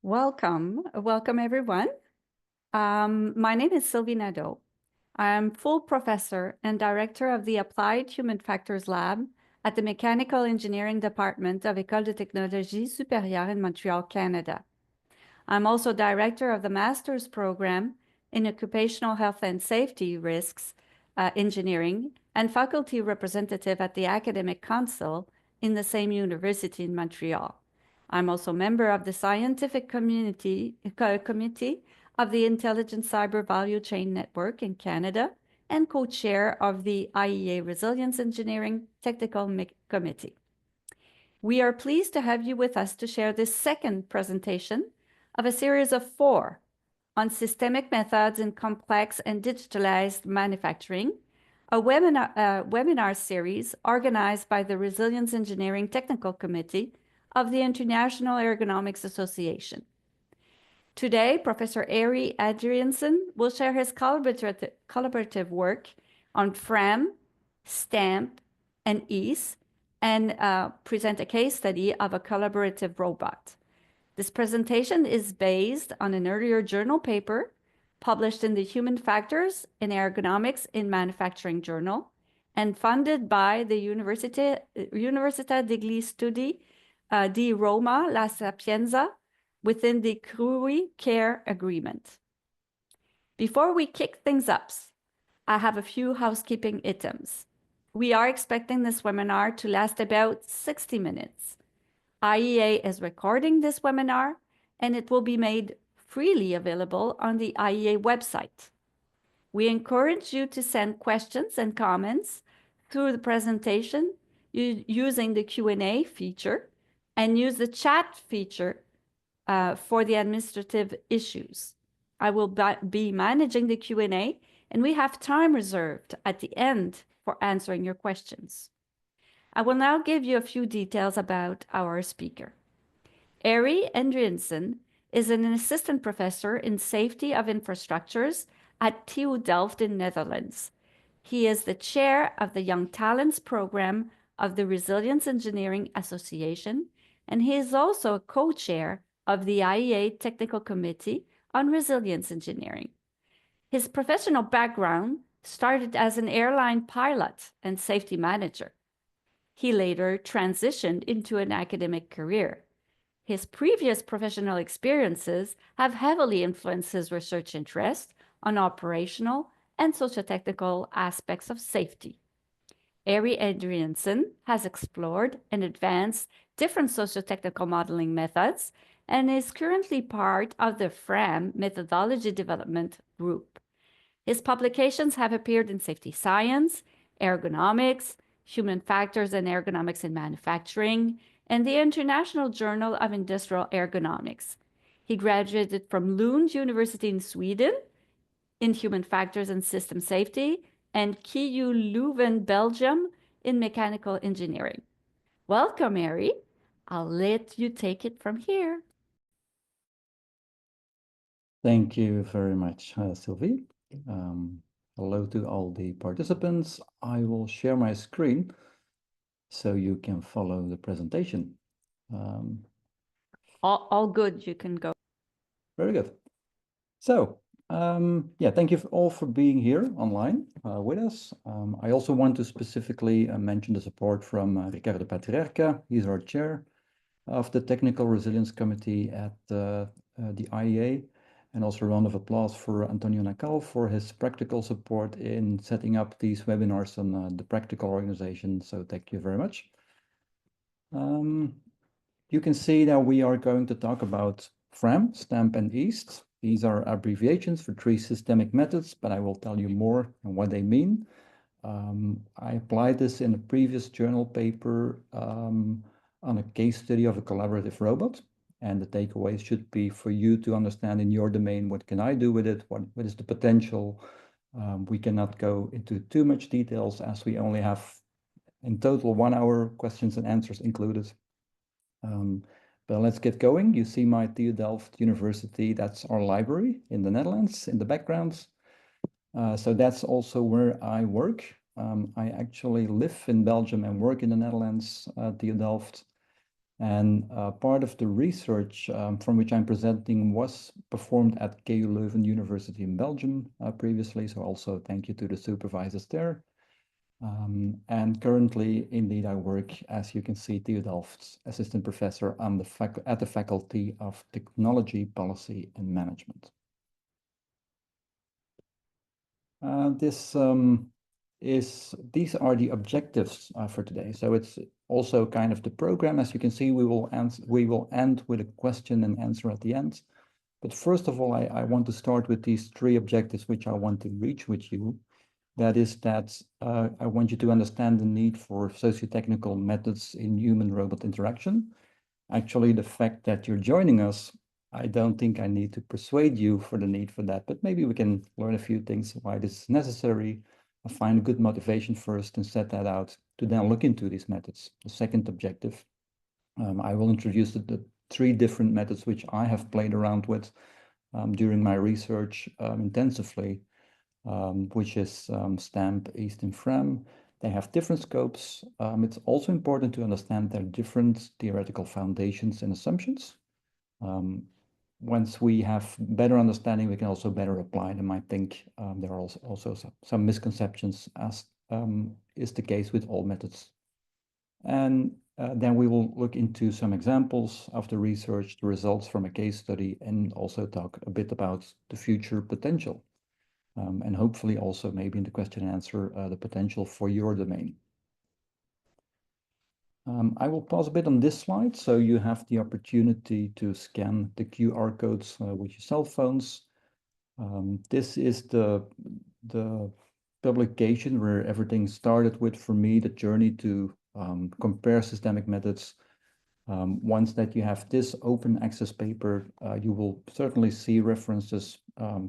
Welcome everyone. My name is Sylvie Nadeau. I'm full professor and director of the Applied Human Factors Lab at the Mechanical Engineering Department of École de Technologie Supérieure in Montreal, Canada. I'm also director of the master's program in Occupational Health and Safety Risks Engineering and faculty representative at the Academic Council in the same university in Montreal. I'm also member of the Scientific Committee of the Intelligent Cyber Value Chain Network in Canada and co-chair of the IEA Resilience Engineering Technical Committee. We are pleased to have you with us to share this second presentation of a series of 4 on systemic methods in complex and digitalized manufacturing, a webinar series organized by the Resilience Engineering Technical Committee of the International Ergonomics Association. Today, Professor Ari Adriansen will share his collaborative work on FRAM, STAMP, and EASE, and present a case study of a collaborative robot. This presentation is based on an earlier journal paper published in the Human Factors in Ergonomics in Manufacturing journal and funded by the Università degli Studi di Roma La Sapienza within the CRUI CARE agreement. Before we kick things up, I have a few housekeeping items. We are expecting this webinar to last about 60 minutes. IEA is recording this webinar, and it will be made freely available on the IEA website. We encourage you to send questions and comments through the presentation using the Q&A feature and use the chat feature for the administrative issues. I will be managing the Q&A, and we have time reserved at the end for answering your questions. I will now give you a few details about our speaker. Ari Adriansen is an assistant professor in safety of infrastructures at TU Delft in Netherlands. He is the chair of the Young Talents program of the Resilience Engineering Association, and he is also a co-chair of the IEA Technical Committee on Resilience Engineering. His professional background started as an airline pilot and safety manager. He later transitioned into an academic career. His previous professional experiences have heavily influenced his research interest on operational and socio-technical aspects of safety. Ari Adriansen has explored and advanced different socio-technical modeling methods and is currently part of the FRAM methodology development group. His publications have appeared in Safety Science, Ergonomics, Human Factors and Ergonomics in Manufacturing, and the International Journal of Industrial Ergonomics. He graduated from Lund University in Sweden in Human Factors and System Safety, and KU Leuven, Belgium in Mechanical Engineering. Welcome, Ari. I'll let you take it from here. Thank you very much, Sylvie. Hello to all the participants. I will share my screen so you can follow the presentation. All good, you can go. Very good. So, yeah, thank you all for being here online with us. I also want to specifically mention the support from Riccardo Patriarca. He's our chair of the Technical Resilience Committee at the IEA. And also a round of applause for Antonio Nacal for his practical support in setting up these webinars on the practical organization. So thank you very much. You can see that we are going to talk about FRAM, STAMP, and EASE. These are abbreviations for 3 systemic methods, but I will tell you more on what they mean. I applied this in a previous journal paper on a case study of a collaborative robot. And the takeaways should be for you to understand in your domain, what can I do with it? What is the potential? We cannot go into too much details as we only have in total 1 hour questions and answers included. But let's get going. You see my TU Delft University, that's our library in the Netherlands in the background. So that's also where I work. I actually live in Belgium and work in the Netherlands, TU Delft. And part of the research from which I'm presenting was performed at KU Leuven University in Belgium previously. So also thank you to the supervisors there. And currently, indeed, I work, as you can see, TU Delft's assistant professor at the Faculty of Technology, Policy and Management. These are the objectives for today. So it's also kind of the program. As you can see, we will end with a question and answer at the end. But first of all, I want to start with these three objectives which I want to reach with you. That is that I want you to understand the need for socio-technical methods in human-robot interaction. Actually, the fact that you're joining us, I don't think I need to persuade you for the need for that, but maybe we can learn a few things why this is necessary, find a good motivation first and set that out to then look into these methods. The second objective, I will introduce the three different methods which I have played around with during my research intensively. Which is STAMP, EAST, and FRAM. They have different scopes. It's also important to understand their different theoretical foundations and assumptions. Once we have better understanding, we can also better apply them. I think there are also some misconceptions, as is the case with all methods. And then we will look into some examples of the research, the results from a case study, and also talk a bit about the future potential. And hopefully also maybe in the question and answer, the potential for your domain. I will pause a bit on this slide, so you have the opportunity to scan the QR codes with your cell phones. This is the publication where everything started with, for me, the journey to compare systemic methods. Once that you have this open access paper, you will certainly see references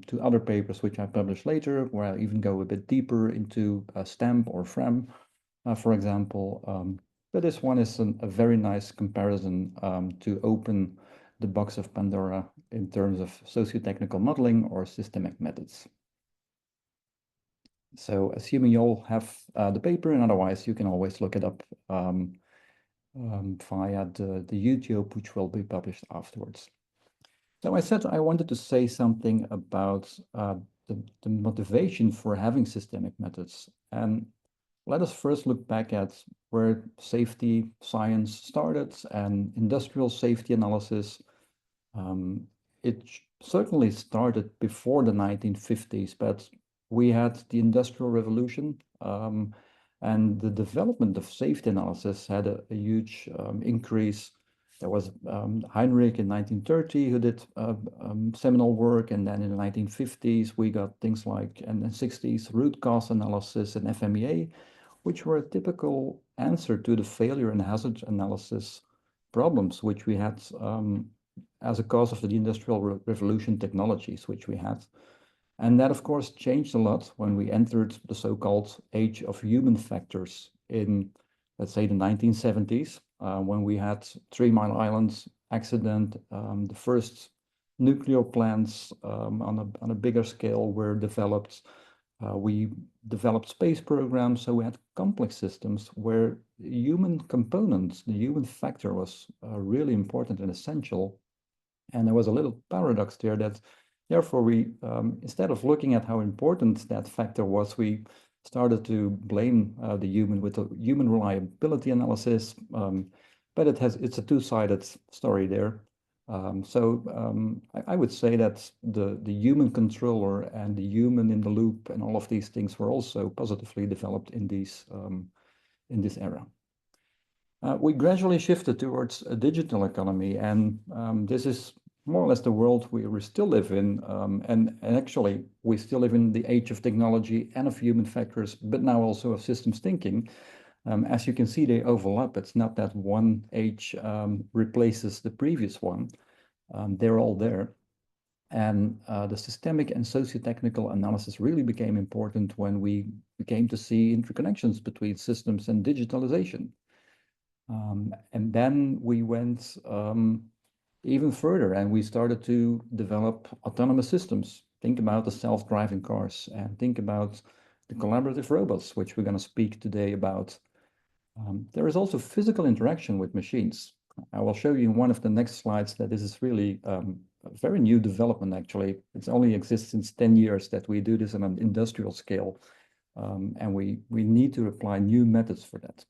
to other papers which I publish later, where I even go a bit deeper into STAMP or FRAM, for example. But this one is a very nice comparison to open the box of Pandora in terms of socio-technical modeling or systemic methods. So assuming you all have the paper, and otherwise you can always look it up via the YouTube, which will be published afterwards. So I said I wanted to say something about the motivation for having systemic methods. And let us first look back at where safety science started and industrial safety analysis. It certainly started before the 1950s, but we had the Industrial Revolution, and the development of safety analysis had a huge increase. There was Heinrich in 1930 who did seminal work, and then in the 1950s we got things like, and the 60s, root cause analysis and FMEA, which were a typical answer to the failure and hazard analysis problems which we had as a cause of the Industrial Revolution technologies which we had. And that, of course, changed a lot when we entered the so-called age of human factors in, let's say, the 1970s, when we had 3 Mile Island accident, the first nuclear plants on a bigger scale were developed. We developed space programs, so we had complex systems where human components, the human factor was really important and essential. And there was a little paradox there that therefore we, instead of looking at how important that factor was, we started to blame the human with a human reliability analysis. But it's a two-sided story there. I would say that the human controller and the human in the loop and all of these things were also positively developed in this era. We gradually shifted towards a digital economy, and this is more or less the world we still live in. And actually, we still live in the age of technology and of human factors, but now also of systems thinking. As you can see, they overlap. It's not that one age replaces the previous one. They're all there. And the systemic and socio-technical analysis really became important when we began to see interconnections between systems and digitalization. And then we went even further, and we started to develop autonomous systems. Think about the self-driving cars, and think about the collaborative robots, which we're going to speak today about. There is also physical interaction with machines. I will show you in one of the next slides that this is really a very new development, actually. It's only exists since 10 years that we do this on an industrial scale, and we need to apply new methods for that.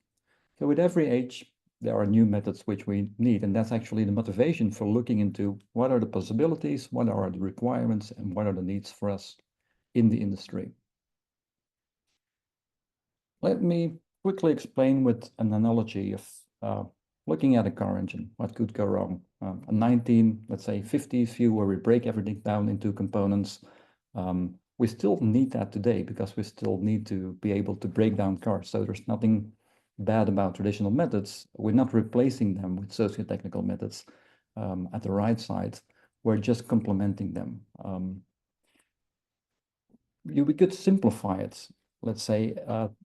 So with every age, there are new methods which we need, and that's actually the motivation for looking into what are the possibilities, what are the requirements, and what are the needs for us in the industry. Let me quickly explain with an analogy of looking at a car engine, what could go wrong. A 1950s view where we break everything down into components. We still need that today because we still need to be able to break down cars. So there's nothing bad about traditional methods. We're not replacing them with socio-technical methods at the right side. We're just complementing them. We could simplify it, let's say,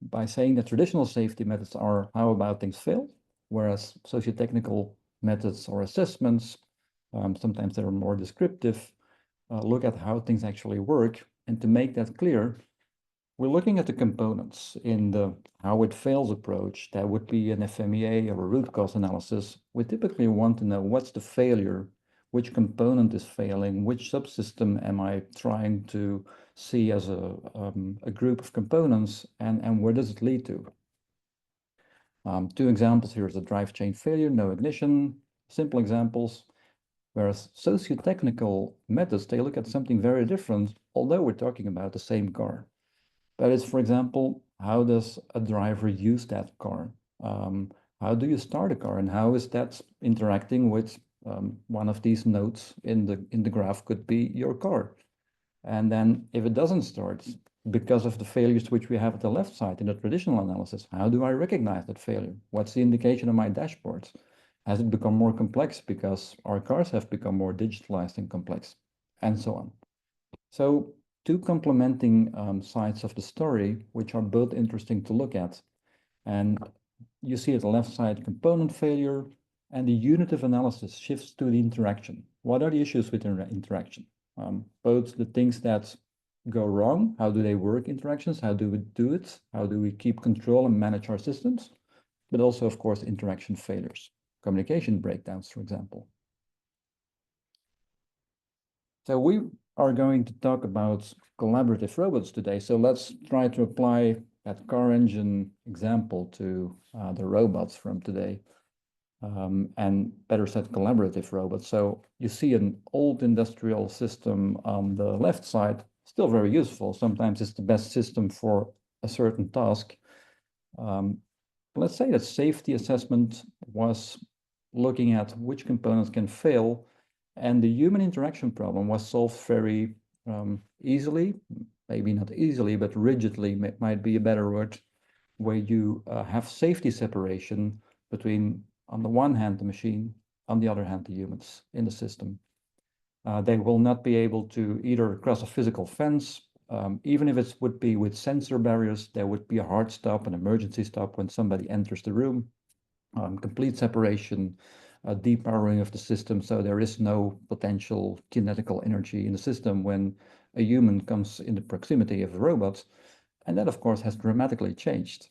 by saying that traditional safety methods are how about things fail, whereas socio-technical methods or assessments, sometimes they're more descriptive, look at how things actually work. And to make that clear, we're looking at the components in the how it fails approach. That would be an FMEA or a root cause analysis. We typically want to know what's the failure, which component is failing, which subsystem am I trying to see as a group of components, and where does it lead to? Two examples here is a drive chain failure, no ignition, simple examples. Whereas socio-technical methods, they look at something very different, although we're talking about the same car. But it's, for example, how does a driver use that car? How do you start a car, and how is that interacting with one of these nodes in the graph could be your car? And then if it doesn't start because of the failures which we have at the left side in the traditional analysis, how do I recognize that failure? What's the indication on my dashboard? Has it become more complex because our cars have become more digitalized and complex, and so on? So two complementing sides of the story, which are both interesting to look at. And you see at the left side component failure, and the unit of analysis shifts to the interaction. What are the issues with interaction? Both the things that go wrong, how do they work interactions, how do we do it, how do we keep control and manage our systems, but also, of course, interaction failures, communication breakdowns, for example. So we are going to talk about collaborative robots today. So let's try to apply that car engine example to the robots from today. And better said, collaborative robots. So you see an old industrial system on the left side, still very useful. Sometimes it's the best system for a certain task. Let's say that safety assessment was looking at which components can fail, and the human interaction problem was solved very easily, maybe not easily, but rigidly might be a better word, where you have safety separation between, on the one hand, the machine, on the other hand, the humans in the system. They will not be able to either cross a physical fence, even if it would be with sensor barriers, there would be a hard stop, an emergency stop when somebody enters the room, complete separation, depowering of the system, so there is no potential kinetical energy in the system when a human comes in the proximity of the robot. And that, of course, has dramatically changed.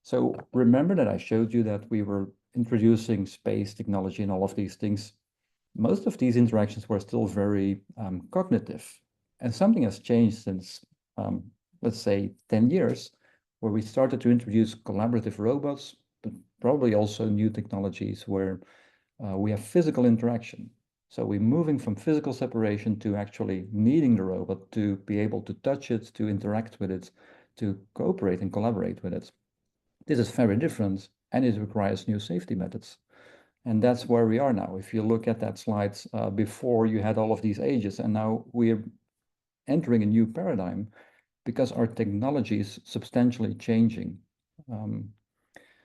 So remember that I showed you that we were introducing space technology and all of these things. Most of these interactions were still very cognitive. And something has changed since, let's say, 10 years, where we started to introduce collaborative robots, but probably also new technologies where we have physical interaction. So we're moving from physical separation to actually needing the robot to be able to touch it, to interact with it, to cooperate and collaborate with it. This is very different, and it requires new safety methods. And that's where we are now. If you look at that slide, before you had all of these ages, and now we're entering a new paradigm because our technology is substantially changing.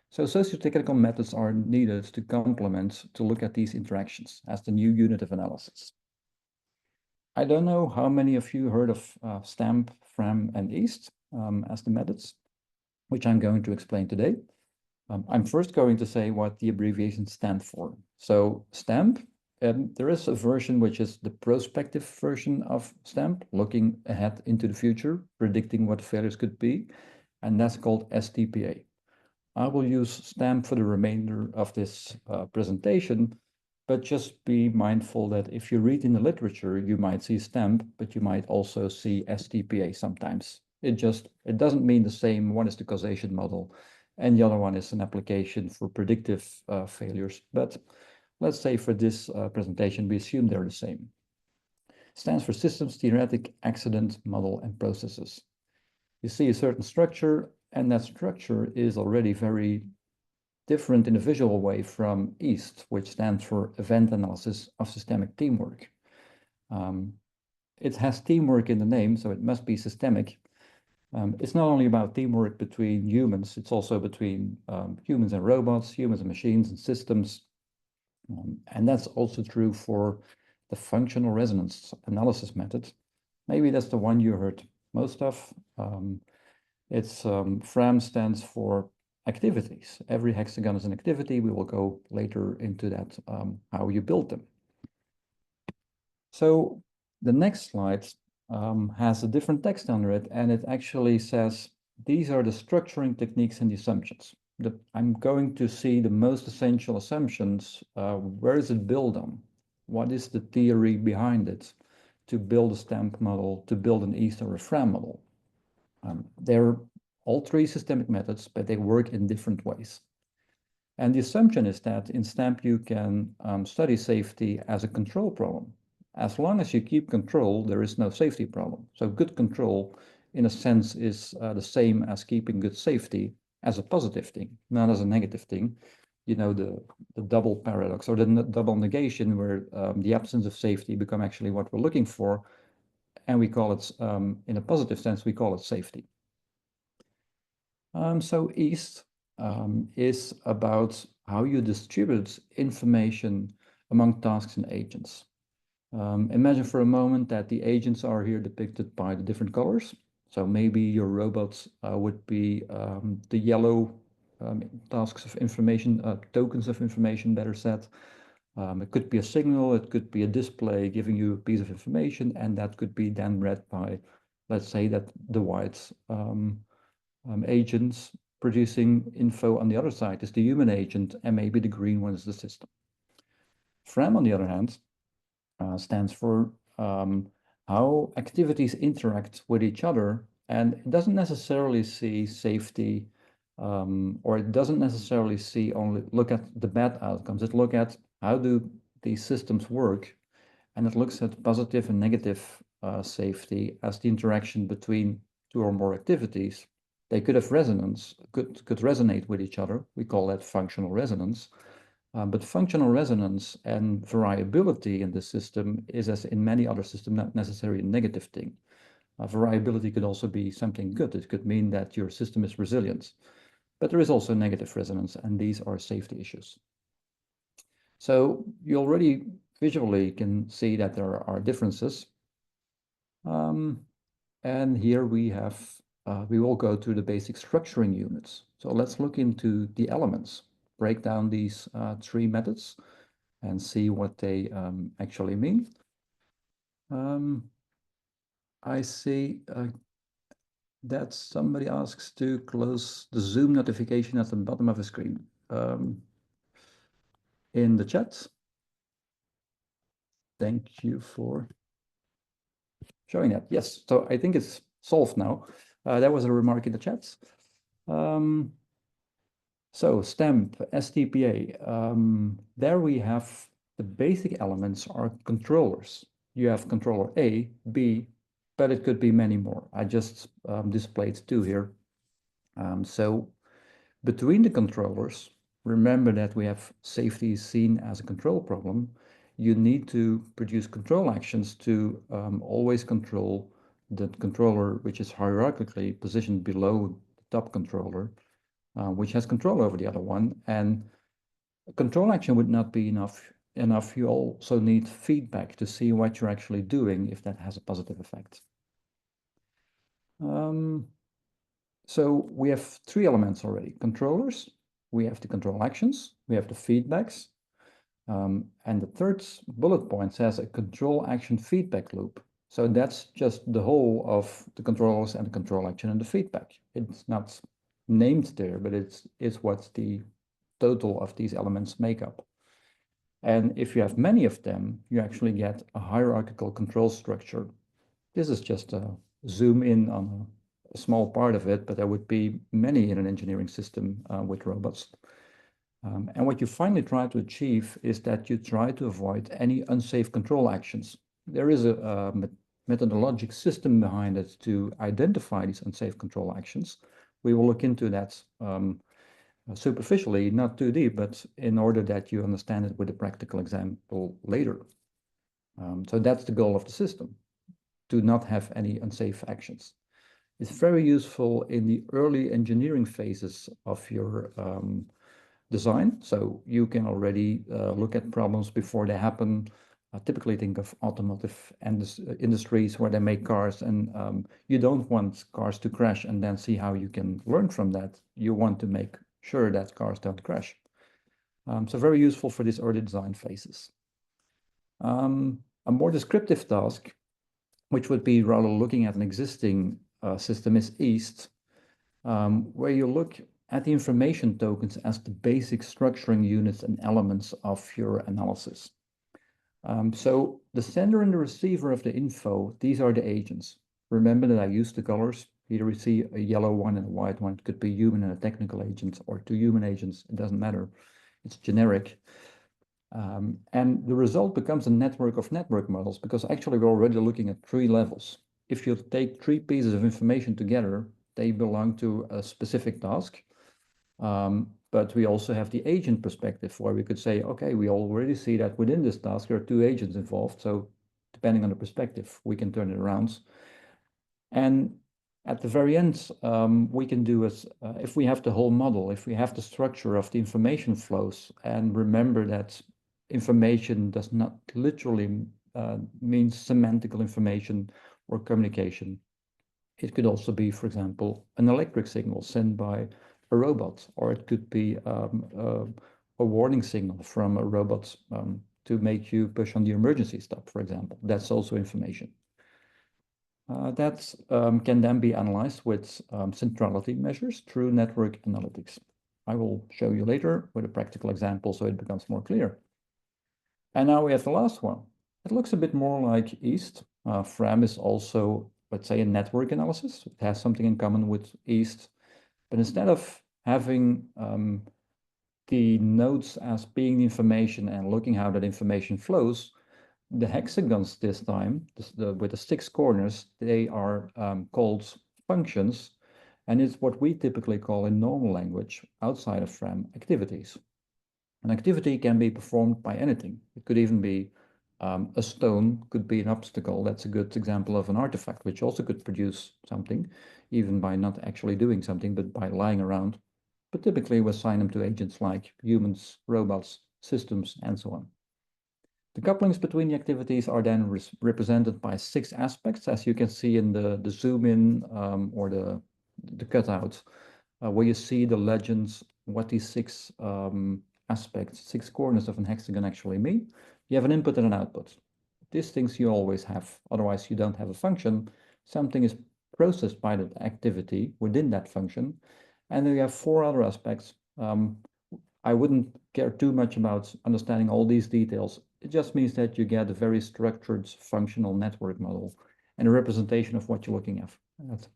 So socio-technical methods are needed to complement, to look at these interactions as the new unit of analysis. I don't know how many of you heard of STAMP, FRAM, and EAST as the methods, which I'm going to explain today. I'm first going to say what the abbreviations stand for. So STAMP, there is a version which is the prospective version of STAMP, looking ahead into the future, predicting what failures could be, and that's called STPA. I will use STAMP for the remainder of this presentation, but just be mindful that if you read in the literature, you might see STAMP, but you might also see STPA sometimes. It doesn't mean the same. One is the causation model, and the other one is an application for predictive failures. But let's say for this presentation, we assume they're the same. Stands for Systems-Theoretic Accident Model and Processes. You see a certain structure, and that structure is already very different in a visual way from EAST, which stands for Event Analysis of Systemic Teamwork. It has teamwork in the name, so it must be systemic. It's not only about teamwork between humans, it's also between humans and robots, humans and machines and systems. And that's also true for the functional resonance analysis method. Maybe that's the one you heard most of. FRAM stands for activities. Every hexagon is an activity. We will go later into that, how you build them. So the next slide has a different text under it, and it actually says, these are the structuring techniques and the assumptions. I'm going to see the most essential assumptions. Where is it built on? What is the theory behind it to build a STAMP model, to build an EAST or a FRAM model? They're all three systemic methods, but they work in different ways. And the assumption is that in STAMP, you can study safety as a control problem. As long as you keep control, there is no safety problem. So good control, in a sense, is the same as keeping good safety as a positive thing, not as a negative thing. You know, the double paradox or the double negation, where the absence of safety become actually what we're looking for. And we call it, in a positive sense, we call it safety. So EAST is about how you distribute information among tasks and agents. Imagine for a moment that the agents are here depicted by the different colors. So maybe your robots would be the yellow tasks of information, tokens of information, better said. It could be a signal, it could be a display giving you a piece of information, and that could be then read by, let's say, that the white agents producing info on the other side is the human agent, and maybe the green one is the system. FRAM, on the other hand, stands for how activities interact with each other, and it doesn't necessarily see safety, or it doesn't necessarily look at the bad outcomes. It looks at how do these systems work, and it looks at positive and negative safety as the interaction between two or more activities. They could have resonance, could resonate with each other. We call that functional resonance. But functional resonance and variability in the system is, as in many other systems, not necessarily a negative thing. Variability could also be something good. It could mean that your system is resilient. But there is also negative resonance, and these are safety issues. So you already visually can see that there are differences. And here we have, we will go to the basic structuring units. So let's look into the elements, break down these three methods and see what they actually mean. I see that somebody asks to close the Zoom notification at the bottom of the screen. In the chat. Thank you for showing that. Yes, so I think it's solved now. That was a remark in the chat. So STAMP, STPA, there we have the basic elements are controllers. You have controller A, B, but it could be many more. I just displayed two here. So between the controllers, remember that we have safety seen as a control problem. You need to produce control actions to always control the controller, which is hierarchically positioned below the top controller, which has control over the other one. And a control action would not be enough. You also need feedback to see what you're actually doing if that has a positive effect. So we have three elements already. Controllers, we have the control actions, we have the feedbacks, and the third bullet point says a control action feedback loop. So that's just the whole of the controllers and the control action and the feedback. It's not named there, but it's what the total of these elements make up. And if you have many of them, you actually get a hierarchical control structure. This is just a zoom in on a small part of it, but there would be many in an engineering system with robots. And what you finally try to achieve is that you try to avoid any unsafe control actions. There is a methodologic system behind it to identify these unsafe control actions. We will look into that superficially, not too deep, but in order that you understand it with a practical example later. So that's the goal of the system, to not have any unsafe actions. It's very useful in the early engineering phases of your design. So you can already look at problems before they happen. Typically think of automotive industries where they make cars, and you don't want cars to crash and then see how you can learn from that. You want to make sure that cars don't crash. So very useful for these early design phases. A more descriptive task, which would be rather looking at an existing system, is EAST, where you look at the information tokens as the basic structuring units and elements of your analysis. So the sender and the receiver of the info, these are the agents. Remember that I used the colors. Here we see a yellow one and a white one. It could be human and a technical agent, or two human agents. It doesn't matter. It's generic. And the result becomes a network of network models, because actually we're already looking at three levels. If you take three pieces of information together, they belong to a specific task. But we also have the agent perspective, where we could say, okay, we already see that within this task, there are two agents involved. So depending on the perspective, we can turn it around. And at the very end, we can do is, if we have the whole model, if we have the structure of the information flows, and remember that information does not literally mean semantical information or communication. It could also be, for example, an electric signal sent by a robot, or it could be a warning signal from a robot to make you push on the emergency stop, for example. That's also information. That can then be analyzed with centrality measures through network analytics. I will show you later with a practical example so it becomes more clear. And now we have the last one. It looks a bit more like EAST. FRAM is also, let's say, a network analysis. It has something in common with EAST. But instead of having the nodes as being the information and looking how that information flows, the hexagons this time, with the 6 corners, they are called functions. And it's what we typically call in normal language, outside of FRAM, activities. An activity can be performed by anything. It could even be a stone, could be an obstacle. That's a good example of an artifact, which also could produce something, even by not actually doing something, but by lying around. But typically we assign them to agents like humans, robots, systems, and so on. The couplings between the activities are then represented by 6 aspects, as you can see in the zoom in or the cutout, where you see the legends, what these 6 aspects, 6 corners of an hexagon actually mean. You have an input and an output. These things you always have, otherwise you don't have a function. Something is processed by that activity within that function. And then you have 4 other aspects. I wouldn't care too much about understanding all these details. It just means that you get a very structured functional network model and a representation of what you're looking at.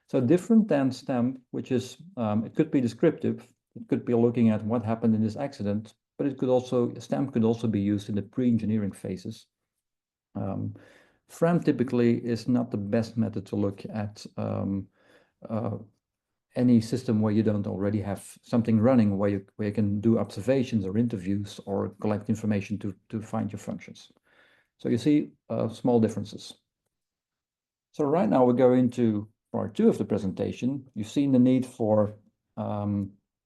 So different than STAMP, which is, it could be descriptive. It could be looking at what happened in this accident, but it could also, STAMP could also be used in the pre-engineering phases. FRAM typically is not the best method to look at any system where you don't already have something running, where you can do observations or interviews or collect information to find your functions. So you see small differences. So right now we're going to part 2 of the presentation. You've seen the need for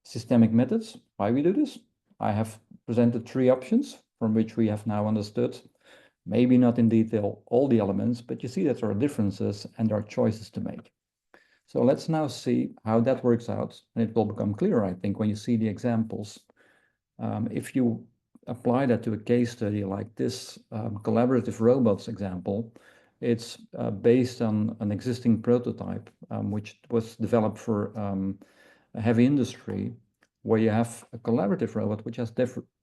systemic methods, why we do this. I have presented 3 options from which we have now understood, maybe not in detail all the elements, but you see that there are differences and there are choices to make. So let's now see how that works out, and it will become clearer, I think, when you see the examples. If you apply that to a case study like this collaborative robots example, it's based on an existing prototype, which was developed for a heavy industry where you have a collaborative robot which has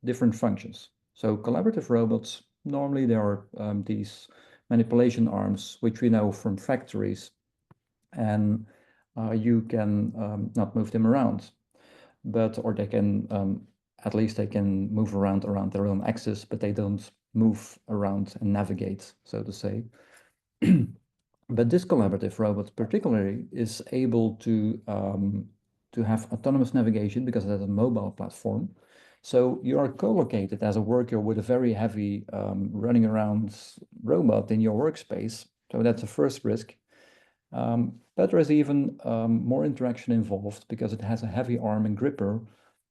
different functions. So collaborative robots, normally there are these manipulation arms, which we know from factories, and you can not move them around, or they can, at least they can move around their own axis, but they don't move around and navigate, so to say. But this collaborative robot particularly is able to have autonomous navigation because it has a mobile platform. So you are co-located as a worker with a very heavy running around robot in your workspace. So that's the first risk. But there is even more interaction involved because it has a heavy arm and gripper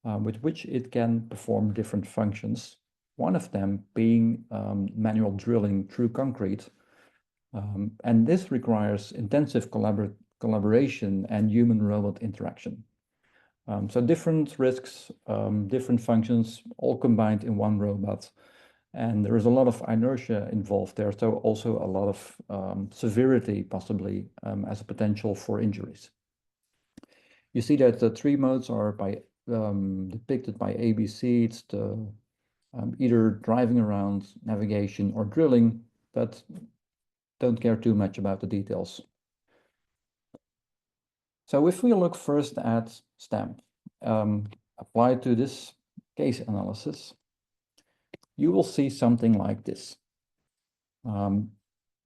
with which it can perform different functions. One of them being manual drilling through concrete. And this requires intensive collaboration and human-robot interaction. So different risks, different functions, all combined in one robot. And there is a lot of inertia involved there, so also a lot of severity possibly as a potential for injuries. You see that the three modes are depicted by ABC. It's the either driving around, navigation, or drilling, but don't care too much about the details. So if we look first at STAMP, applied to this case analysis, you will see something like this.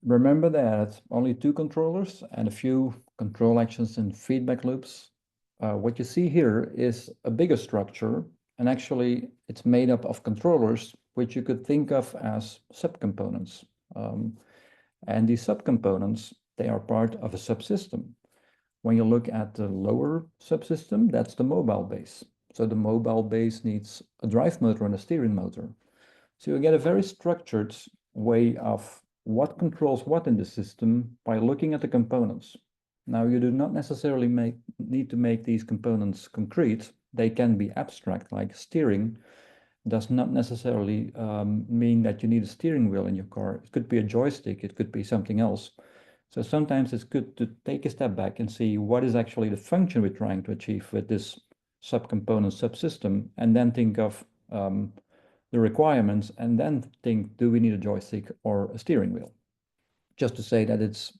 Remember that only two controllers and a few control actions and feedback loops. What you see here is a bigger structure, and actually it's made up of controllers, which you could think of as subcomponents. And these subcomponents, they are part of a subsystem. When you look at the lower subsystem, that's the mobile base. So the mobile base needs a drive motor and a steering motor. So you get a very structured way of what controls what in the system by looking at the components. Now, you do not necessarily need to make these components concrete. They can be abstract, like steering does not necessarily mean that you need a steering wheel in your car. It could be a joystick, it could be something else. So sometimes it's good to take a step back and see what is actually the function we're trying to achieve with this subcomponent subsystem, and then think of the requirements, and then think, do we need a joystick or a steering wheel? Just to say that it's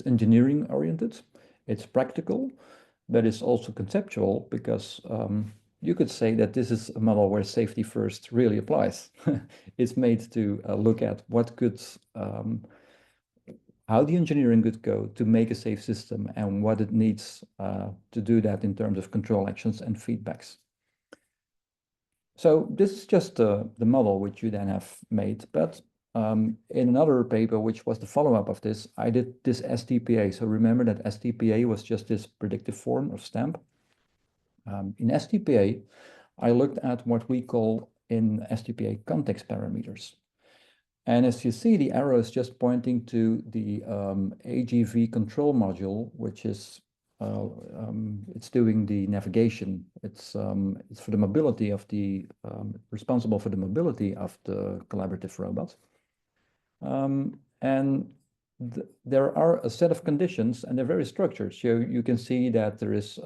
engineering oriented, it's practical, but it's also conceptual, because you could say that this is a model where safety first really applies. It's made to look at what could, how the engineering could go to make a safe system, and what it needs to do that in terms of control actions and feedbacks. So this is just the model which you then have made, but in another paper, which was the follow-up of this, I did this STPA. So remember that STPA was just this predictive form of STAMP. In STPA, I looked at what we call in STPA context parameters. And as you see, the arrow is just pointing to the AGV control module, which is it's doing the navigation. It's for the mobility of the responsible for the mobility of the collaborative robot. And there are a set of conditions, and they're very structured. So you can see that there is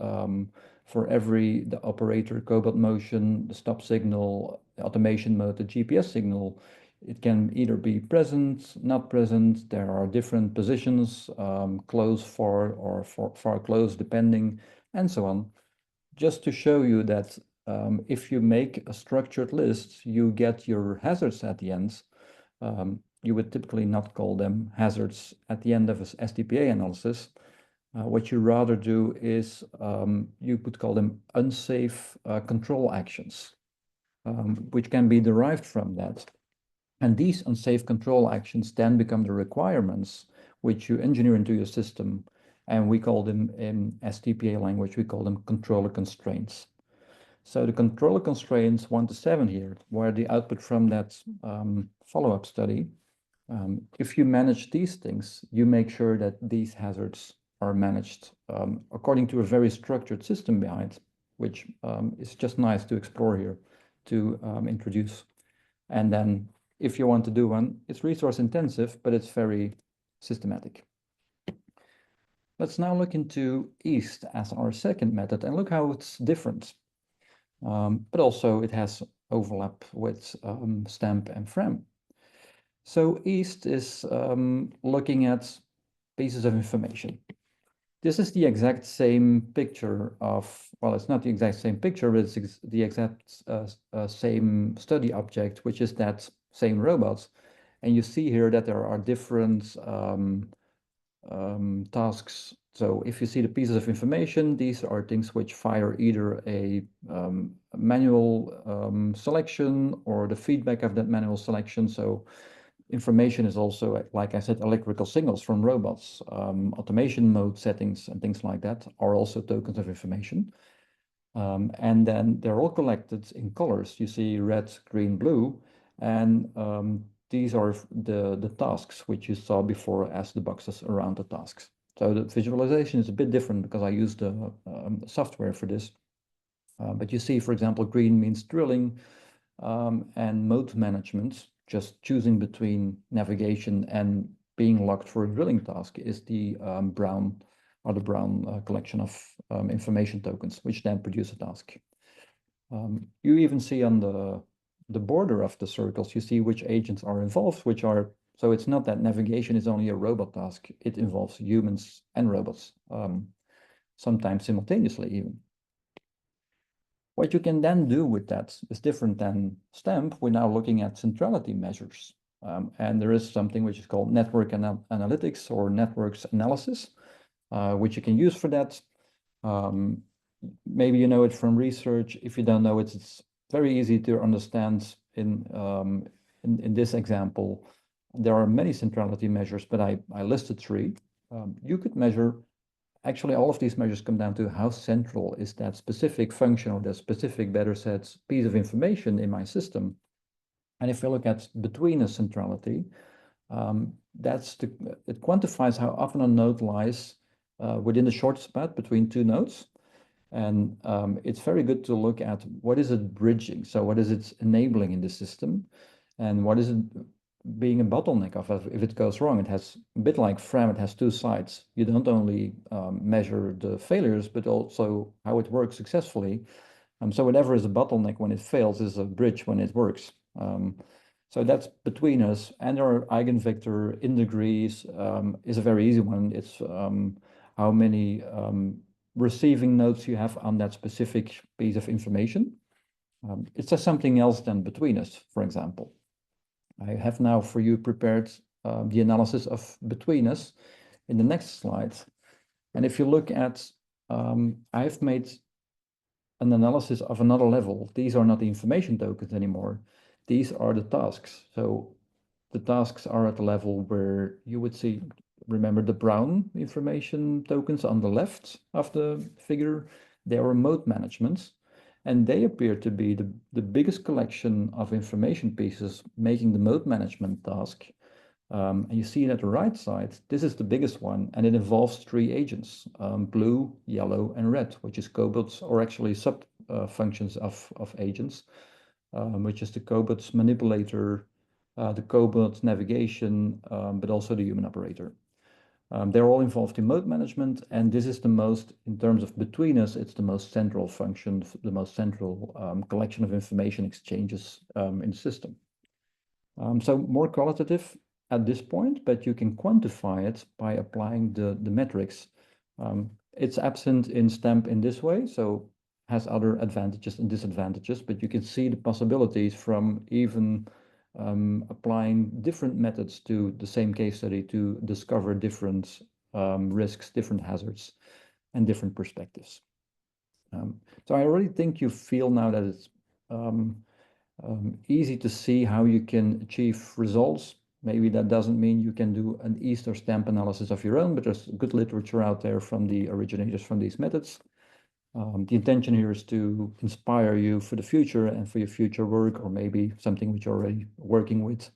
for the operator cobot motion, the stop signal, the automation mode, the GPS signal. It can either be present, not present. There are different positions, close, far, or far close, depending, and so on. Just to show you that if you make a structured list, you get your hazards at the end. You would typically not call them hazards at the end of a STPA analysis. What you rather do is you could call them unsafe control actions, which can be derived from that. And these unsafe control actions then become the requirements which you engineer into your system. And we call them, in STPA language, we call them controller constraints. So the controller constraints 1 to 7 here were the output from that follow-up study. If you manage these things, you make sure that these hazards are managed according to a very structured system behind, which is just nice to explore here, to introduce. And then if you want to do one, it's resource intensive, but it's very systematic. let's now look into east as our second method and look how it's different. But also it has overlap with STAMP and FRAM. So east is looking at pieces of information. This is the exact same picture of, well, it's not the exact same picture, but it's the exact same study object, which is that same robot. And you see here that there are different tasks. So if you see the pieces of information, these are things which fire either a manual selection or the feedback of that manual selection. So information is also, like I said, electrical signals from robots, automation mode settings and things like that are also tokens of information. And then they're all collected in colors. You see red, green, blue, and these are the tasks which you saw before as the boxes around the tasks. So the visualization is a bit different because I used the software for this. But you see, for example, green means drilling and mode management, just choosing between navigation and being locked for a drilling task is the brown collection of information tokens, which then produce a task. You even see on the border of the circles, you see which agents are involved, so it's not that navigation is only a robot task, it involves humans and robots, sometimes simultaneously even. What you can then do with that is different than STAMP. We're now looking at centrality measures. And there is something which is called network analytics or networks analysis, which you can use for that. Maybe you know it from research. If you don't know it, it's very easy to understand in this example. There are many centrality measures, but I listed 3. You could measure. Actually, all of these measures come down to how central is that specific function or that specific, better said, piece of information in my system. And if you look at between-us centrality, it quantifies how often a node lies within the short span between 2 nodes. And it's very good to look at what is it bridging. So what is it enabling in the system? And what is it being a bottleneck of? If it goes wrong, it has a bit like FRAM, it has 2 sides. You don't only measure the failures, but also how it works successfully. So whatever is a bottleneck when it fails is a bridge when it works. So that's between us, and our eigenvector in degrees is a very easy one. It's how many receiving nodes you have on that specific piece of information. It's just something else than between us, for example. I have now for you prepared the analysis of between us in the next slide. And if you look at, I've made an analysis of another level. These are not the information tokens anymore. These are the tasks. So the tasks are at the level where you would see, remember the brown information tokens on the left of the figure, they are mode management. And they appear to be the biggest collection of information pieces making the mode management task. And you see it at the right side, this is the biggest one, and it involves 3 agents, blue, yellow, and red, which is cobots, or actually sub-functions of agents, which is the cobots manipulator, the cobot navigation, but also the human operator. They're all involved in mode management, and this is the most, in terms of between us, it's the most central function, the most central collection of information exchanges in the system. So more qualitative at this point, but you can quantify it by applying the metrics. It's absent in STAMP in this way, so has other advantages and disadvantages, but you can see the possibilities from even applying different methods to the same case study to discover different risks, different hazards, and different perspectives. So I already think you feel now that it's easy to see how you can achieve results. Maybe that doesn't mean you can do an East or STAMP analysis of your own, but there's good literature out there from the originators from these methods. The intention here is to inspire you for the future and for your future work, or maybe something which you're already working with.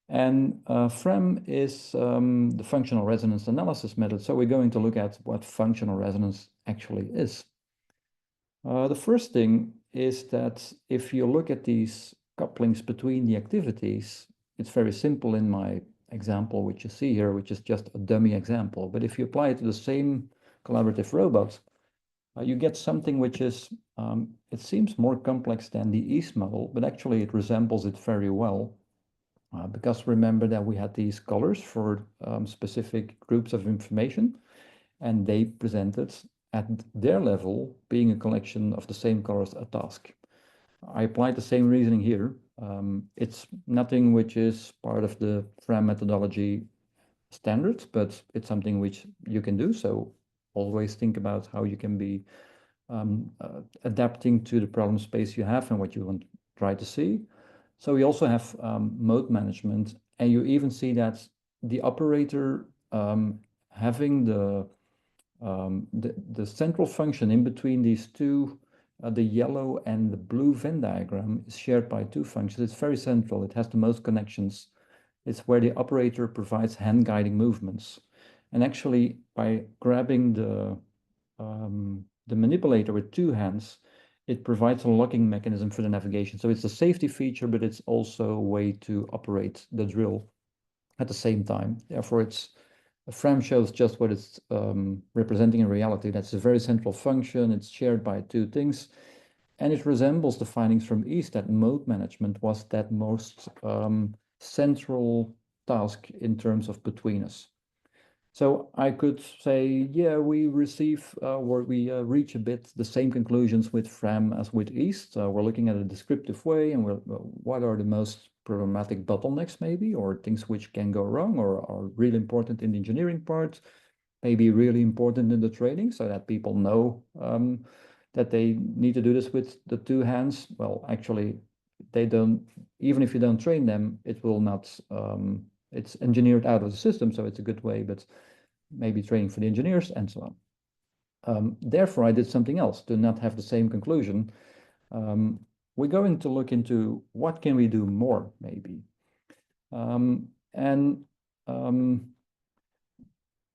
And FRAM is the functional resonance analysis method. So we're going to look at what functional resonance actually is. The first thing is that if you look at these couplings between the activities, it's very simple in my example which you see here, which is just a dummy example. But if you apply it to the same collaborative robot, you get something which is, it seems more complex than the EAST model, but actually it resembles it very well. Because remember that we had these colors for specific groups of information, and they presented at their level being a collection of the same colors a task. I applied the same reasoning here. It's nothing which is part of the FRAM methodology standards, but it's something which you can do. So always think about how you can be adapting to the problem space you have and what you want to try to see. So we also have mode management, and you even see that the operator having the central function in between these two, the yellow and the blue Venn diagram is shared by two functions. It's very central. It has the most connections. It's where the operator provides hand guiding movements. And actually, by grabbing the manipulator with two hands, it provides a locking mechanism for the navigation. So it's a safety feature, but it's also a way to operate the drill at the same time. Therefore, a FRAM shows just what it's representing in reality. That's a very central function. It's shared by two things. And it resembles the findings from EAST that mode management was that most central task in terms of betweenus. So I could say, yeah, we receive or we reach a bit the same conclusions with FRAM as with EAST. We're looking at a descriptive way, and what are the most problematic bottlenecks maybe, or things which can go wrong or are really important in the engineering part, maybe really important in the training so that people know that they need to do this with the two hands. Well, actually, they don't, even if you don't train them, it will not, it's engineered out of the system, so it's a good way, but maybe training for the engineers and so on. Therefore, I did something else to not have the same conclusion. We're going to look into what can we do more, maybe.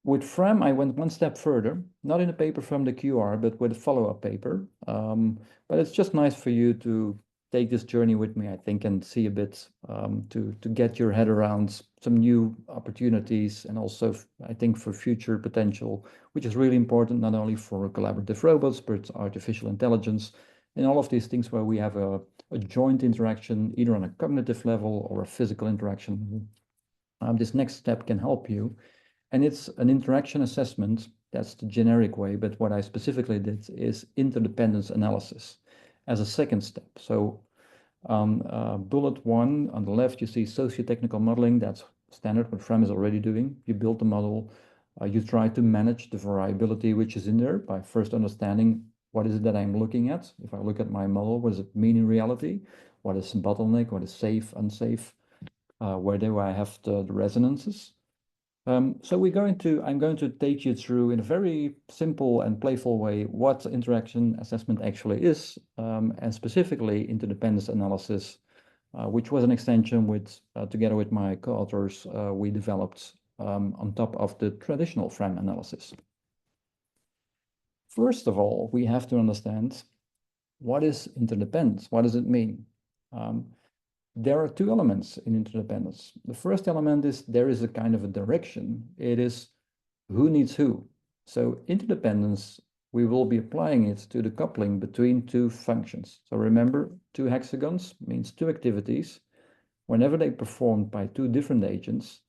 With FRAM, I went one step further, not in a paper from the QR, but with a follow-up paper. But it's just nice for you to take this journey with me, I think, and see a bit to get your head around some new opportunities and also, I think, for future potential, which is really important, not only for collaborative robots, but artificial intelligence and all of these things where we have a joint interaction, either on a cognitive level or a physical interaction. This next step can help you. And it's an interaction assessment. That's the generic way. But what I specifically did is interdependence analysis as a second step. So bullet one on the left, you see socio-technical modeling. That's standard what FRAM is already doing. You build the model. You try to manage the variability which is in there by first understanding what is it that I'm looking at. If I look at my model, what does it mean in reality? What is bottleneck? What is safe, unsafe? Where do I have the resonances? So I'm going to take you through in a very simple and playful way what interaction assessment actually is, and specifically interdependence analysis, which was an extension together with my co-authors, we developed on top of the traditional FRAM analysis. First of all, we have to understand what is interdependence? What does it mean? There are two elements in interdependence. The first element is there is a kind of a direction. It is who needs who. So interdependence, we will be applying it to the coupling between two functions. So remember, two hexagons means two activities. Whenever they performed by two different agents,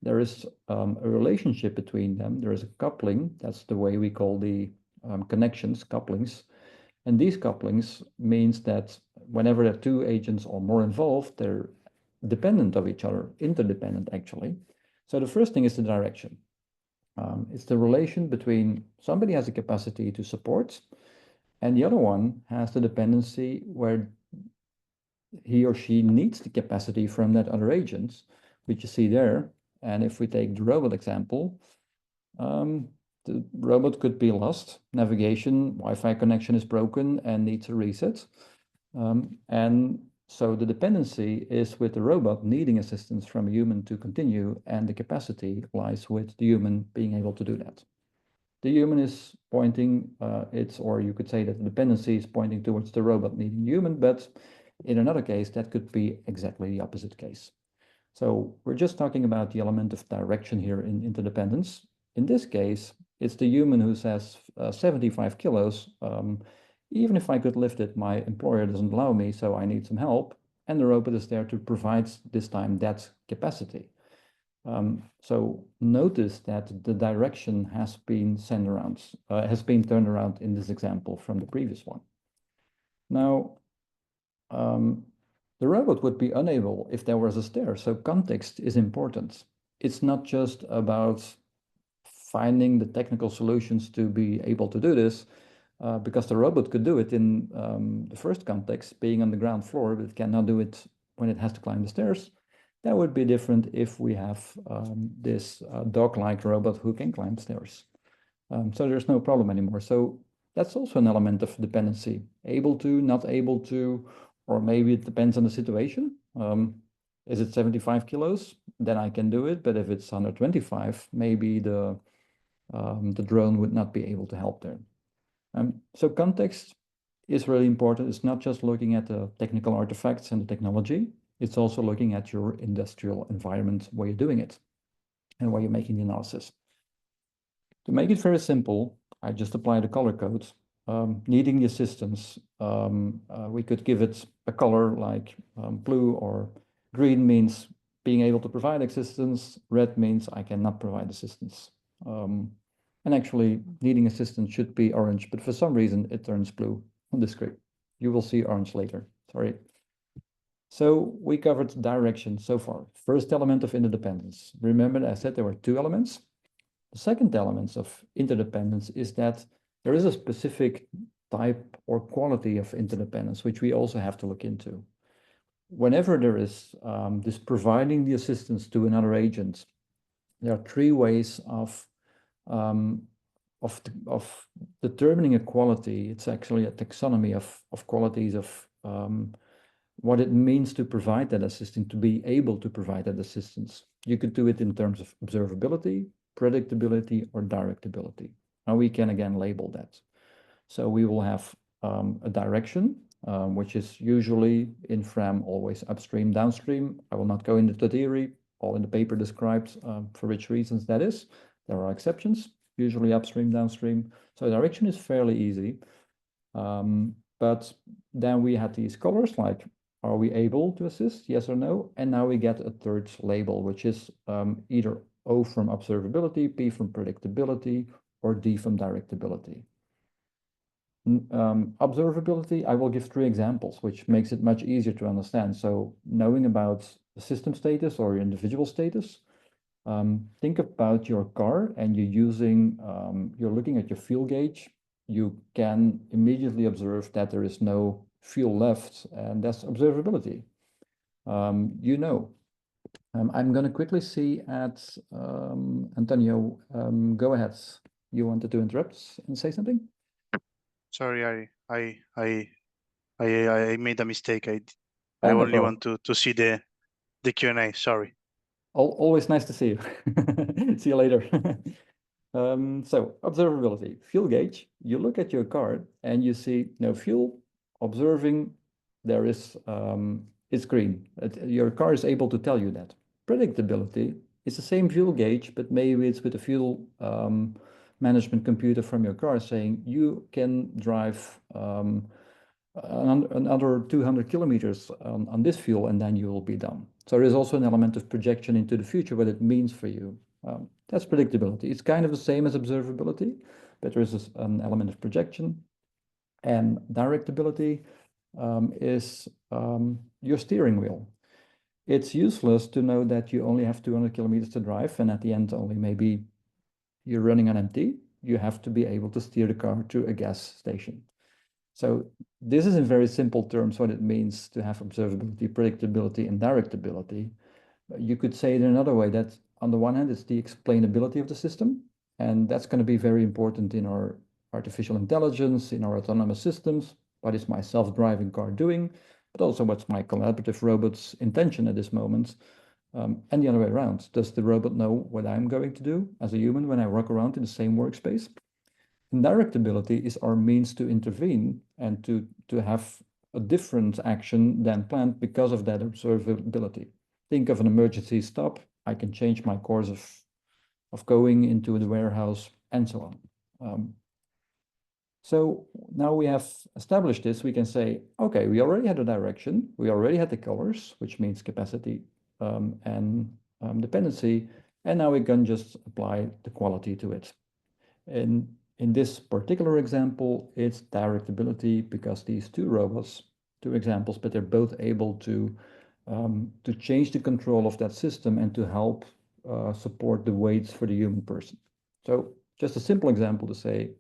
there is a relationship between them. There is a coupling. That's the way we call the connections, couplings. And these couplings means that whenever there are two agents or more involved, they're dependent of each other, interdependent actually. So the first thing is the direction. It's the relation between somebody has a capacity to support and the other one has the dependency where he or she needs the capacity from that other agent, which you see there. And if we take the robot example, the robot could be lost, navigation, Wi-Fi connection is broken and needs a reset. And so the dependency is with the robot needing assistance from a human to continue, and the capacity lies with the human being able to do that. The human is pointing or you could say that the dependency is pointing towards the robot needing human, but in another case, that could be exactly the opposite case. So we're just talking about the element of direction here in interdependence. In this case, it's the human who says 75 kilos. Even if I could lift it, my employer doesn't allow me, so I need some help. And the robot is there to provide this time that capacity. So notice that the direction has been turned around in this example from the previous one. Now, the robot would be unable if there was a stair. So context is important. It's not just about finding the technical solutions to be able to do this, because the robot could do it in the first context, being on the ground floor, but it cannot do it when it has to climb the stairs. That would be different if we have this dog-like robot who can climb stairs. So there's no problem anymore. So that's also an element of dependency. Able to, not able to, or maybe it depends on the situation. Is it 75 kilos? Then I can do it. But if it's 125, maybe the drone would not be able to help there. So context is really important. It's not just looking at the technical artifacts and the technology. It's also looking at your industrial environment where you're doing it and where you're making the analysis. To make it very simple, I just apply the color code. Needing the assistance, we could give it a color like blue, or green means being able to provide assistance. Red means I cannot provide assistance. And actually, needing assistance should be orange, but for some reason it turns blue on the script. You will see orange later, sorry. So we covered direction so far. First element of interdependence. Remember I said there were two elements. The second element of interdependence is that there is a specific type or quality of interdependence, which we also have to look into. Whenever there is this providing the assistance to another agent, there are three ways of determining a quality. It's actually a taxonomy of qualities of what it means to provide that assistance, to be able to provide that assistance. You could do it in terms of observability, predictability, or directability. And we can again label that. So we will have a direction, which is usually in FRAM always upstream, downstream. I will not go into the theory, all in the paper describes for which reasons that is. There are exceptions, usually upstream, downstream. So direction is fairly easy. But then we had these colors like, are we able to assist? Yes or no? And now we get a third label, which is either O from observability, P from predictability, or D from directability. Observability, I will give three examples, which makes it much easier to understand. So knowing about the system status or your individual status, think about your car and you're looking at your fuel gauge. You can immediately observe that there is no fuel left, and that's observability. I'm going to quickly see at Antonio. Go ahead. You wanted to interrupt and say something? Sorry, I made a mistake. I No only problem. want to see the Q&A. Sorry. Always nice to see you. See you later. So observability, fuel gauge. You look at your car and you see no fuel. Observing, there is it's green. Your car is able to tell you that. Predictability is the same fuel gauge, but maybe it's with a fuel management computer from your car saying you can drive another 200 kilometers on this fuel, and then you will be done. So there is also an element of projection into the future, what it means for you. That's predictability. It's kind of the same as observability, but there is an element of projection. And directability is your steering wheel. It's useless to know that you only have 200 kilometers to drive, and at the end only maybe you're running on empty. You have to be able to steer the car to a gas station. So this is in very simple terms what it means to have observability, predictability, and directability. You could say it in another way, that on the one hand, it's the explainability of the system, and that's going to be very important in our artificial intelligence, in our autonomous systems. What is my self-driving car doing? But also what's my collaborative robot's intention at this moment? And the other way around. Does the robot know what I'm going to do as a human when I walk around in the same workspace? And directability is our means to intervene and to have a different action than planned because of that observability. think of an emergency stop. I can change my course of going into the warehouse and so on. So now we have established this, we can say, okay, we already had a direction, we already had the colors, which means capacity and dependency, and now we can just apply the quality to it. And in this particular example, it's directability because these two robots, two examples, but they're both able to change the control of that system and to help support the weights for the human person. So just a simple example to say,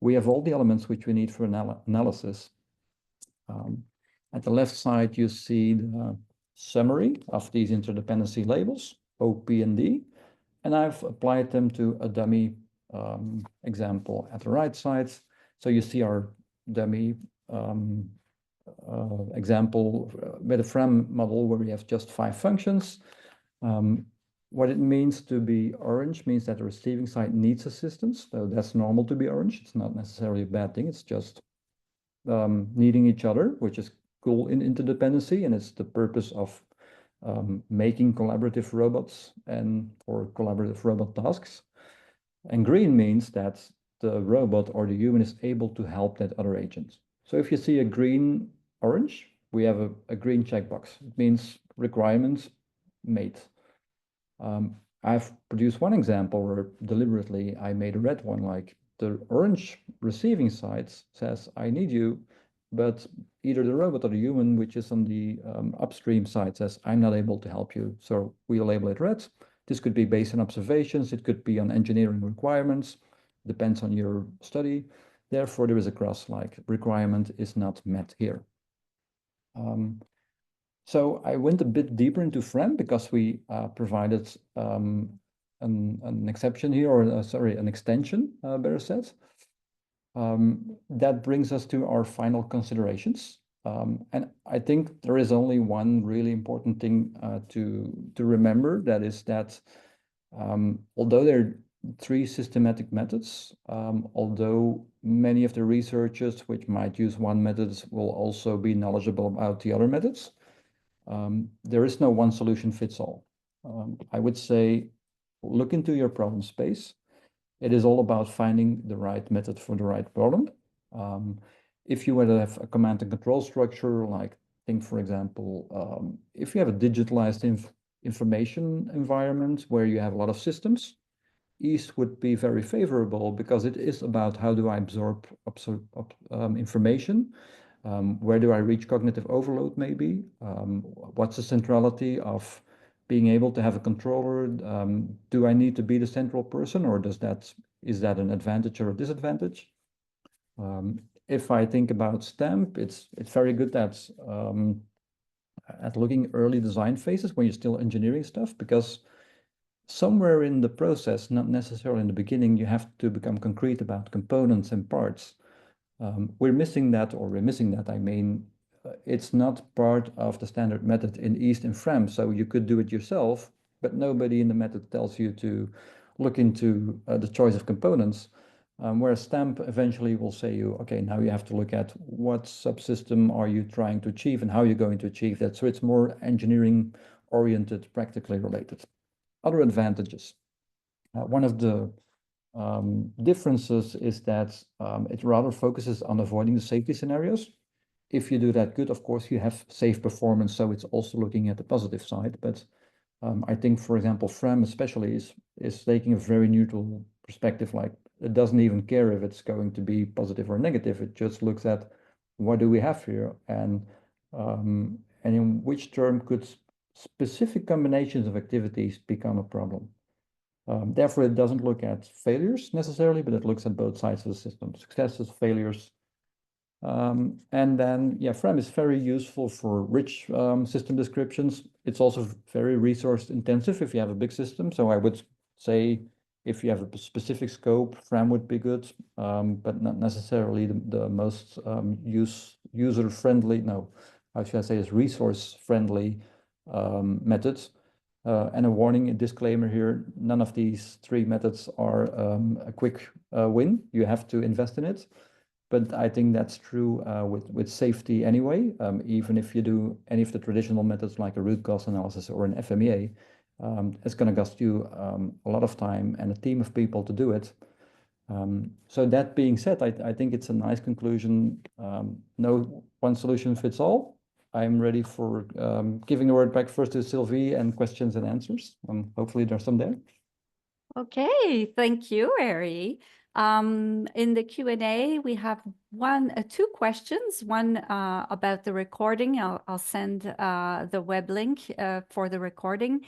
we have all the elements which we need for analysis. At the left side, you see the summary of these interdependency labels, O, P, and D, and I've applied them to a dummy example at the right side. So you see our dummy example with a FRAM model where we have just 5 functions. What it means to be orange means that the receiving side needs assistance. So that's normal to be orange. It's not necessarily a bad thing. It's just needing each other, which is cool in interdependency. And it's the purpose of making collaborative robots and for collaborative robot tasks. And green means that the robot or the human is able to help that other agent. So if you see a green orange, we have a green checkbox. It means requirements made. I've produced one example where deliberately I made a red one, like the orange receiving side says, I need you, but either the robot or the human, which is on the upstream side, says, I'm not able to help you. So we'll label it red. This could be based on observations. It could be on engineering requirements. Depends on your study. Therefore, there is a cross like requirement is not met here. So I went a bit deeper into FRAM because we provided an exception here, or sorry, an extension, better said. That brings us to our final considerations. And I think there is only one really important thing to remember, that is that although there are 3 systematic methods, although many of the researchers which might use one method will also be knowledgeable about the other methods, there is no one solution fits all. I would say, look into your problem space. It is all about finding the right method for the right problem. If you were to have a command and control structure, like think, for example, if you have a digitalized information environment where you have a lot of systems, East would be very favorable because it is about how do I absorb information. Where do I reach cognitive overload maybe? What's the centrality of being able to have a controller? Do I need to be the central person, or is that an advantage or a disadvantage? If I think about STAMP, it's very good at looking early design phases when you're still engineering stuff, because somewhere in the process, not necessarily in the beginning, you have to become concrete about components and parts. We're missing that, I mean, it's not part of the standard method in East and FRAM, so you could do it yourself, but nobody in the method tells you to look into the choice of components, whereas STAMP eventually will say you, okay, now you have to look at what subsystem are you trying to achieve and how you're going to achieve that. So it's more engineering oriented, practically related. Other advantages. One of the differences is that it rather focuses on avoiding the safety scenarios. If you do that good, of course, you have safe performance, so it's also looking at the positive side. But I think, for example, FRAM especially is taking a very neutral perspective, like it doesn't even care if it's going to be positive or negative. It just looks at what do we have here, and in which term could specific combinations of activities become a problem. Therefore, it doesn't look at failures necessarily, but it looks at both sides of the system, successes, failures. And then, yeah, FRAM is very useful for rich system descriptions. It's also very resource intensive if you have a big system. So I would say if you have a specific scope, FRAM would be good, but not necessarily the most user-friendly, no, how should I say, is resource-friendly methods. And a warning, a disclaimer here, none of these 3 methods are a quick win. You have to invest in it. but I think that's true with safety anyway. Even if you do any of the traditional methods like a root cause analysis or an FMEA, it's going to cost you a lot of time and a team of people to do it. So that being said, I think it's a nice conclusion. No one solution fits all. I'm ready for giving the word back first to Sylvie and questions and answers. Hopefully there's some there. Okay, thank you, Ari. In the Q&A, we have two questions. One about the recording. I'll send the web link for the recording.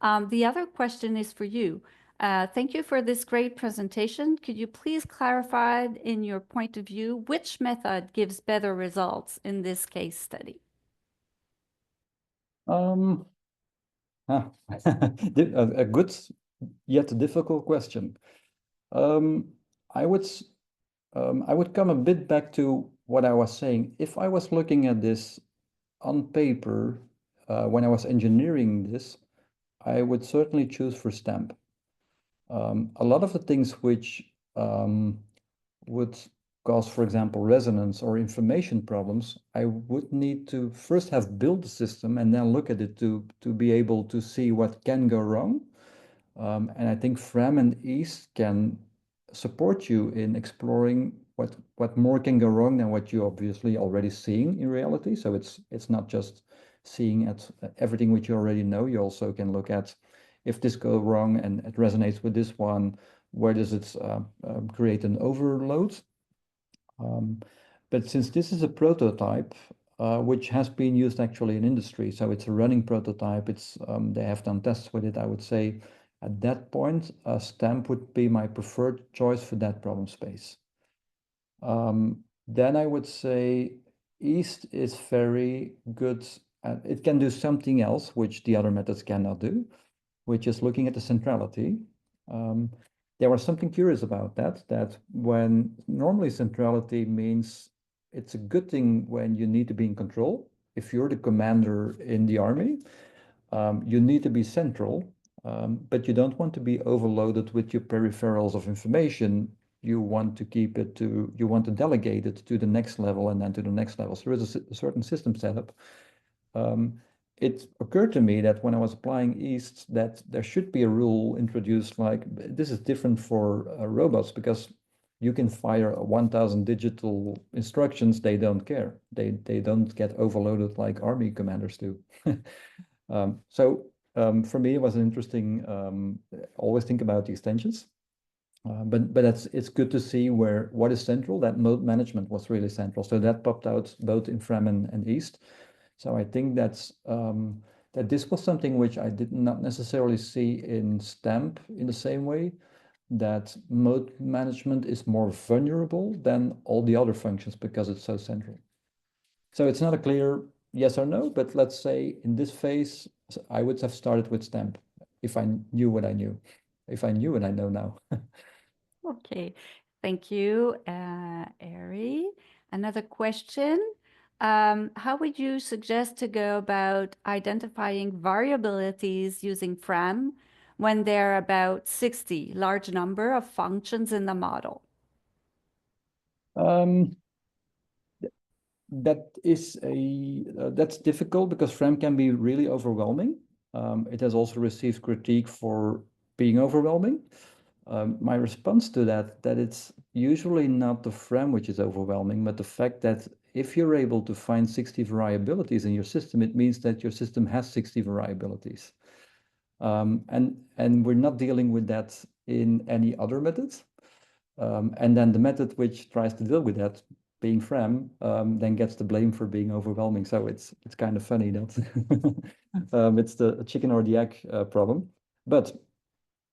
The other question is for you. Thank you for this great presentation. Could you please clarify, in your point of view, which method gives better results in this case study? A good yet difficult question. I would come a bit back to what I was saying. If I was looking at this on paper, when I was engineering this, I would certainly choose for STAMP. A lot of the things which would cause, for example, resonance or information problems, I would need to first have built the system and then look at it to be able to see what can go wrong. And I think FRAM and EAST can support you in exploring what more can go wrong than what you're obviously already seeing in reality. So it's not just seeing at everything which you already know. You also can look at if this goes wrong and it resonates with this one, where does it create an overload? But since this is a prototype, which has been used actually in industry, so it's a running prototype, they have done tests with it, I would say at that point, STAMP would be my preferred choice for that problem space. Then I would say EAST is very good. It can do something else, which the other methods cannot do, which is looking at the centrality. There was something curious about that when normally centrality means it's a good thing when you need to be in control. If you're the commander in the army, you need to be central, but you don't want to be overloaded with your peripherals of information. You want to you want to delegate it to the next level and then to the next level. So there is a certain system setup. It occurred to me that when I was applying EAST, that there should be a rule introduced like this is different for robots because you can fire 1,000 digital instructions. They don't care. They don't get overloaded like army commanders do. For me, it was an interesting. Always think about the extensions, but it's good to see what is central. That mode management was really central. So that popped out both in FRAM and EAST. So I think that this was something which I did not necessarily see in STAMP in the same way, that mode management is more vulnerable than all the other functions because it's so central. So it's not a clear yes or no, but let's say in this phase, I would have started with STAMP if I knew what I knew, if I knew what I know now. Okay, thank you, Ari. Another question. How would you suggest to go about identifying variabilities using FRAM when there are about 60, large number of functions in the model? That's difficult because FRAM can be really overwhelming. It has also received critique for being overwhelming. My response to that it's usually not the FRAM which is overwhelming, but the fact that if you're able to find 60 variabilities in your system, it means that your system has 60 variabilities. And we're not dealing with that in any other methods. And then the method which tries to deal with that, being FRAM, then gets the blame for being overwhelming. So it's kind of funny that it's the chicken or the egg problem. But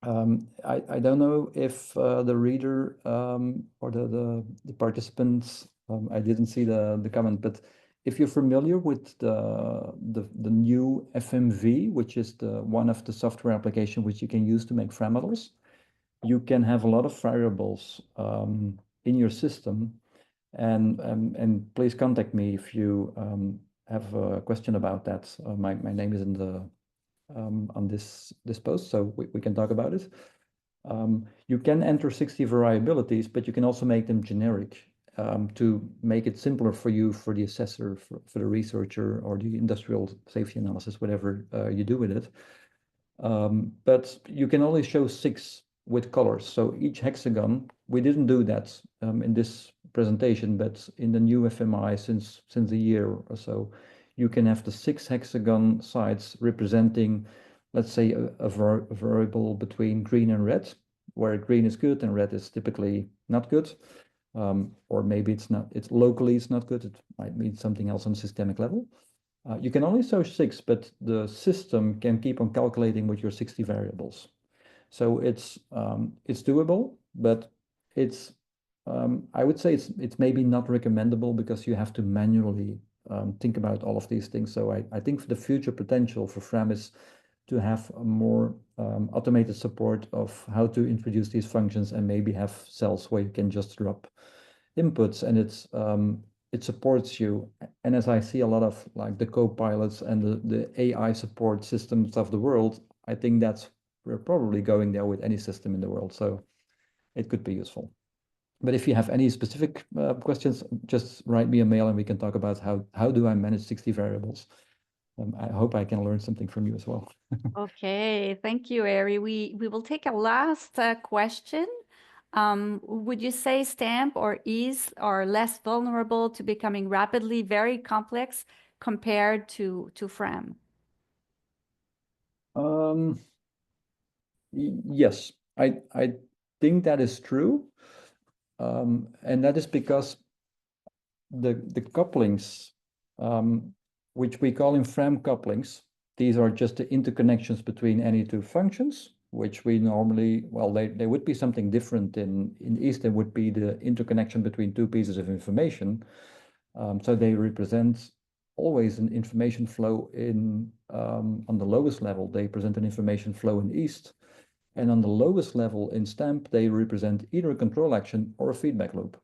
I don't know if the reader or the participants, I didn't see the comment, but if you're familiar with the new FMV, which is one of the software application which you can use to make FRAM models, you can have a lot of variables in your system, and please contact me if you have a question about that. My name is in the on this post, so we can talk about it. You can enter 60 variabilities, but you can also make them generic. to make it simpler for you, for the assessor, for the researcher, or the industrial safety analysis, whatever you do with it. But you can only show 6 with colors. So each hexagon, we didn't do that in this presentation, but in the new FMI since a year or so, you can have the 6 hexagon sides representing, let's say, a variable between green and red, where green is good and red is typically not good. Or maybe it's locally it's not good. It might mean something else on a systemic level. You can only show 6, but the system can keep on calculating with your 60 variables. So it's doable, but it's I would say it's maybe not recommendable because you have to manually think about all of these things. So I think for the future potential for FRAM is to have a more automated support of how to introduce these functions and maybe have cells where you can just drop inputs and it supports you. And as I see a lot of like the co-pilots and the AI support systems of the world, I think we're probably going there with any system in the world. So it could be useful. But if you have any specific questions, just write me a mail and we can talk about how do I manage 60 variables. I hope I can learn something from you as well. Okay, thank you, Ari. We will take a last question. Would you say STAMP or EASE are less vulnerable to becoming rapidly very complex compared to FRAM? Yes, I think that is true. And that is because the couplings, which we call in FRAM couplings, these are just the interconnections between any 2 functions, which we normally, well, they would be something different in EASE. There would be the interconnection between 2 pieces of information. So they represent always an information flow on the lowest level. They present an information flow in EASE. And on the lowest level in STAMP, they represent either a control action or a feedback loop.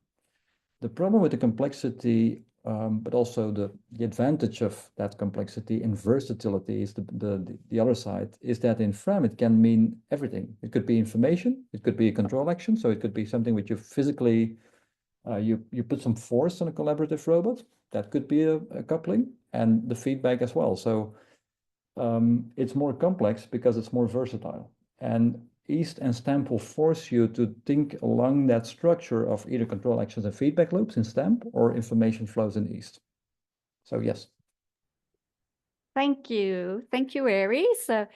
The problem with the complexity, but also the advantage of that complexity and versatility is the other side, is that in FRAM it can mean everything. It could be information, it could be a control action, so it could be something which you physically, you put some force on a collaborative robot, that could be a coupling, and the feedback as well. So it's more complex because it's more versatile. And EASE and STAMP will force you to think along that structure of either control actions and feedback loops in STAMP or information flows in EASE. So yes. Thank you. Thank you, Ari. So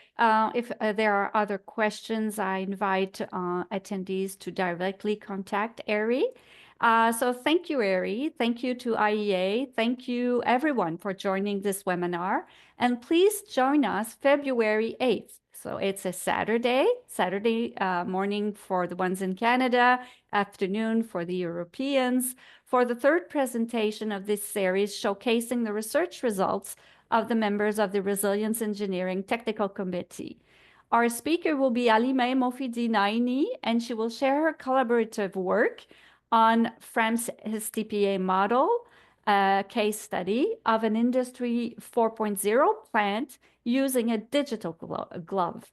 if there are other questions, I invite attendees to directly contact Ari. So thank you, Ari. Thank you to IEA. Thank you, everyone, for joining this webinar. And please join us February 8th. So it's a Saturday morning for the ones in Canada, afternoon for the Europeans, for the 3rd presentation of this series showcasing the research results of the members of the Resilience Engineering Technical Committee. Our speaker will be Alima Mofidi Naini, and she will share her collaborative work on FRAM's STPA model, case study of an Industry 4.0 plant using a digital glove.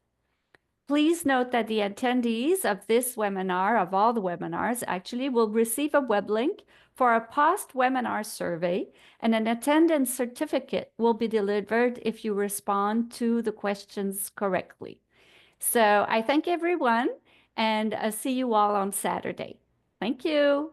Please note that the attendees of this webinar, of all the webinars, actually will receive a web link for a post-webinar survey, and an attendance certificate will be delivered if you respond to the questions correctly. So I thank everyone, and see you all on Saturday. Thank you.